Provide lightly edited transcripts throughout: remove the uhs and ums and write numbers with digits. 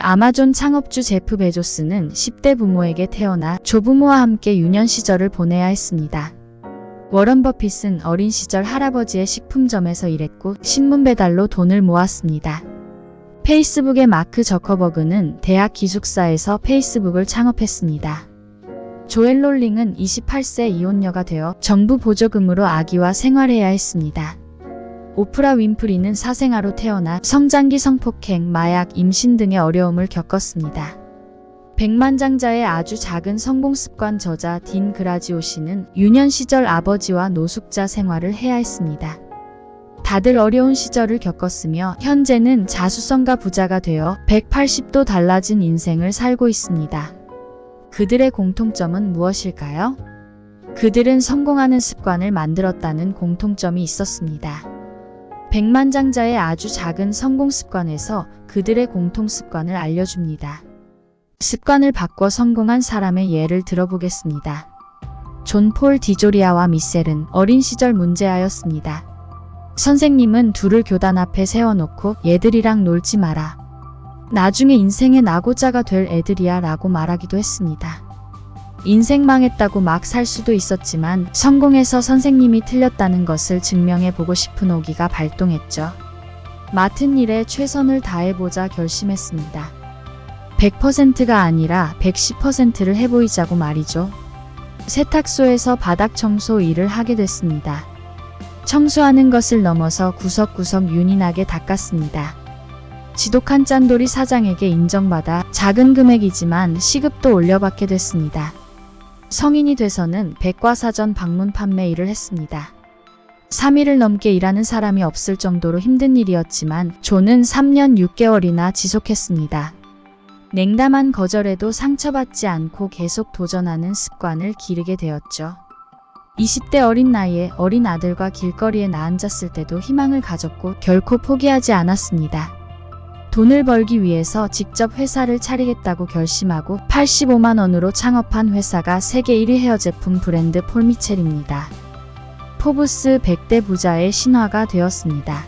아마존 창업주 제프 베조스는 10대 부모에게 태어나 조부모와 함께 유년 시절을 보내야 했습니다. 워런 버핏은 어린 시절 할아버지의 식품점에서 일했고 신문 배달로 돈을 모았습니다. 페이스북의 마크 저커버그는 대학 기숙사에서 페이스북을 창업했습니다. 조엘 롤링은 28세 이혼녀가 되어 정부 보조금으로 아기와 생활해야 했습니다. 오프라 윈프리는 사생아로 태어나 성장기 성폭행, 마약, 임신 등의 어려움을 겪었습니다. 백만장자의 아주 작은 성공습관 저자 딘 그라지오시는 유년 시절 아버지와 노숙자 생활을 해야 했습니다. 다들 어려운 시절을 겪었으며 현재는 자수성가 부자가 되어 180도 달라진 인생을 살고 있습니다. 그들의 공통점은 무엇일까요? 그들은 성공하는 습관을 만들었다는 공통점이 있었습니다. 백만장자의 아주 작은 성공 습관에서 그들의 공통 습관을 알려줍니다. 습관을 바꿔 성공한 사람의 예를 들어보겠습니다. 존 폴 디조리아와 미셀은 어린 시절 문제아였습니다. 선생님은 둘을 교단 앞에 세워놓고 얘들이랑 놀지 마라. 나중에 인생의 낙오자가 될 애들이야 라고 말하기도 했습니다. 인생 망했다고 막 살 수도 있었지만 성공해서 선생님이 틀렸다는 것을 증명해보고 싶은 오기가 발동했죠. 맡은 일에 최선을 다해보자 결심했습니다. 100%가 아니라 110%를 해보이자고 말이죠. 세탁소에서 바닥 청소 일을 하게 됐습니다. 청소하는 것을 넘어서 구석구석 윤희나게 닦았습니다. 지독한 짠돌이 사장에게 인정받아 작은 금액이지만 시급도 올려받게 됐습니다. 성인이 돼서는 백과사전 방문 판매 일을 했습니다. 3일을 넘게 일하는 사람이 없을 정도로 힘든 일이었지만 존은 3년 6개월이나 지속했습니다. 냉담한 거절에도 상처받지 않고 계속 도전하는 습관을 기르게 되었죠. 20대 어린 나이에 어린 아들과 길거리에 나앉았을 때도 희망을 가졌고 결코 포기하지 않았습니다. 돈을 벌기 위해서 직접 회사를 차리겠다고 결심하고 85만 원으로 창업한 회사가 세계 1위 헤어 제품 브랜드 폴미첼입니다. 포브스 100대 부자의 신화가 되었습니다.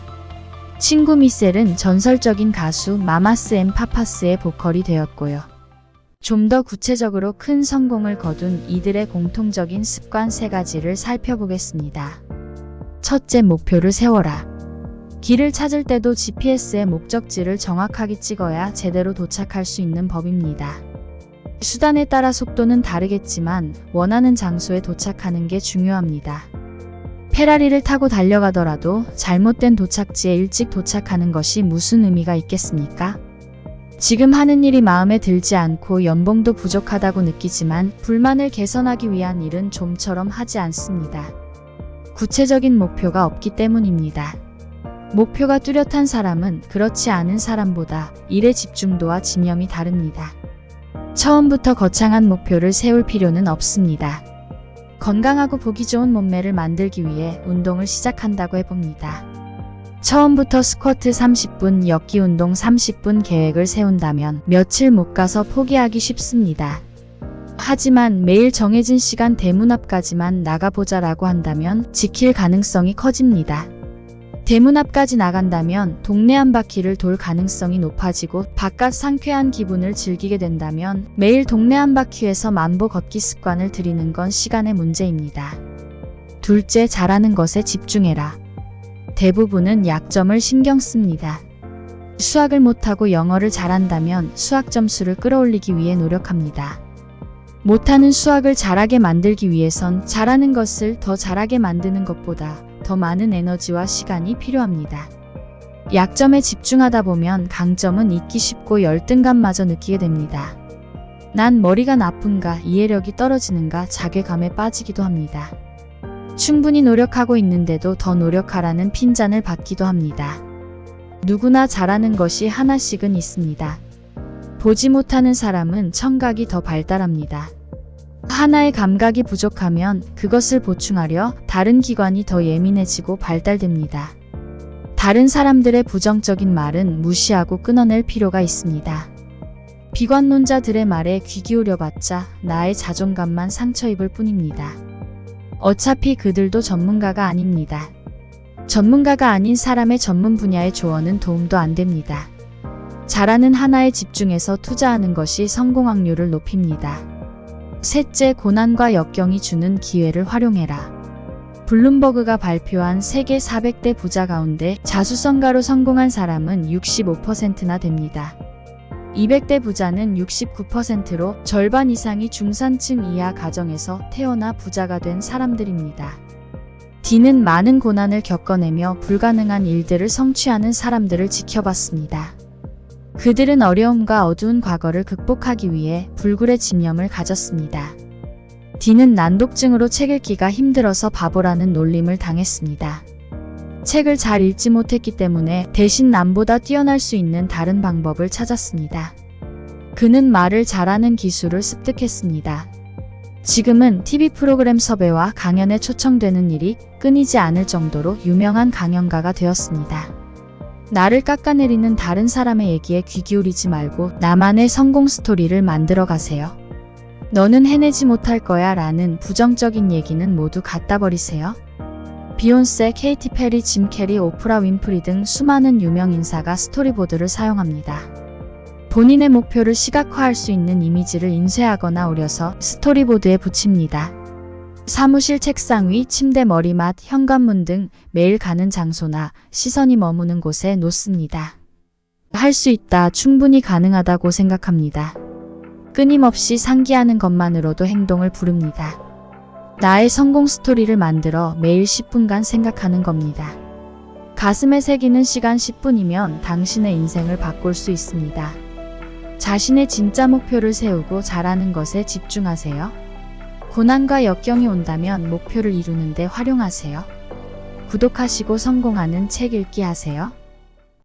친구 미셀은 전설적인 가수 마마스 앤 파파스의 보컬이 되었고요. 좀 더 구체적으로 큰 성공을 거둔 이들의 공통적인 습관 3가지를 살펴보겠습니다. 첫째, 목표를 세워라. 길을 찾을 때도 GPS의 목적지를 정확하게 찍어야 제대로 도착할 수 있는 법입니다. 수단에 따라 속도는 다르겠지만 원하는 장소에 도착하는 게 중요합니다. 페라리를 타고 달려가더라도 잘못된 도착지에 일찍 도착하는 것이 무슨 의미가 있겠습니까? 지금 하는 일이 마음에 들지 않고 연봉도 부족하다고 느끼지만 불만을 개선하기 위한 일은 좀처럼 하지 않습니다. 구체적인 목표가 없기 때문입니다. 목표가 뚜렷한 사람은 그렇지 않은 사람보다 일의 집중도와 집념이 다릅니다. 처음부터 거창한 목표를 세울 필요는 없습니다. 건강하고 보기 좋은 몸매를 만들기 위해 운동을 시작한다고 해봅니다. 처음부터 스쿼트 30분, 역기 운동 30분 계획을 세운다면 며칠 못 가서 포기하기 쉽습니다. 하지만 매일 정해진 시간 대문 앞까지만 나가보자라고 한다면 지킬 가능성이 커집니다. 대문 앞까지 나간다면 동네 한 바퀴를 돌 가능성이 높아지고 바깥 상쾌한 기분을 즐기게 된다면 매일 동네 한 바퀴에서 만보 걷기 습관을 들이는 건 시간의 문제입니다. 둘째, 잘하는 것에 집중해라. 대부분은 약점을 신경 씁니다. 수학을 못하고 영어를 잘한다면 수학 점수를 끌어올리기 위해 노력합니다. 못하는 수학을 잘하게 만들기 위해선 잘하는 것을 더 잘하게 만드는 것보다 더 많은 에너지와 시간이 필요합니다. 약점에 집중하다 보면 강점은 잊기 쉽고 열등감마저 느끼게 됩니다. 난 머리가 나쁜가, 이해력이 떨어지는가 자괴감에 빠지기도 합니다. 충분히 노력하고 있는데도 더 노력하라는 핀잔을 받기도 합니다. 누구나 잘하는 것이 하나씩은 있습니다. 보지 못하는 사람은 청각이 더 발달합니다. 하나의 감각이 부족하면 그것을 보충하려 다른 기관이 더 예민해지고 발달됩니다. 다른 사람들의 부정적인 말은 무시하고 끊어낼 필요가 있습니다. 비관론자들의 말에 귀 기울여봤자 나의 자존감만 상처 입을 뿐입니다. 어차피 그들도 전문가가 아닙니다. 전문가가 아닌 사람의 전문 분야의 조언은 도움도 안 됩니다. 잘하는 하나에 집중해서 투자하는 것이 성공 확률을 높입니다. 셋째, 고난과 역경이 주는 기회를 활용해라. 블룸버그가 발표한 세계 400대 부자 가운데 자수성가로 성공한 사람은 65%나 됩니다. 200대 부자는 69%로 절반 이상이 중산층 이하 가정에서 태어나 부자가 된 사람들입니다. D는 많은 고난을 겪어내며 불가능한 일들을 성취하는 사람들을 지켜봤습니다. 그들은 어려움과 어두운 과거를 극복하기 위해 불굴의 집념을 가졌습니다. D는 난독증으로 책 읽기가 힘들어서 바보라는 놀림을 당했습니다. 책을 잘 읽지 못했기 때문에 대신 남보다 뛰어날 수 있는 다른 방법을 찾았습니다. 그는 말을 잘하는 기술을 습득했습니다. 지금은 TV 프로그램 섭외와 강연에 초청되는 일이 끊이지 않을 정도로 유명한 강연가가 되었습니다. 나를 깎아내리는 다른 사람의 얘기에 귀 기울이지 말고 나만의 성공 스토리를 만들어 가세요. 너는 해내지 못할 거야 라는 부정적인 얘기는 모두 갖다 버리세요. 비욘세, 케이티 페리, 짐 캐리, 오프라 윈프리 등 수많은 유명 인사가 스토리보드를 사용합니다. 본인의 목표를 시각화할 수 있는 이미지를 인쇄하거나 오려서 스토리보드에 붙입니다. 사무실 책상 위, 침대 머리맡, 현관문 등 매일 가는 장소나 시선이 머무는 곳에 놓습니다. 할 수 있다, 충분히 가능하다고 생각합니다. 끊임없이 상기하는 것만으로도 행동을 부릅니다. 나의 성공 스토리를 만들어 매일 10분간 생각하는 겁니다. 가슴에 새기는 시간 10분이면 당신의 인생을 바꿀 수 있습니다. 자신의 진짜 목표를 세우고 잘하는 것에 집중하세요. 고난과 역경이 온다면 목표를 이루는 데 활용하세요. 구독하시고 성공하는 책 읽기 하세요.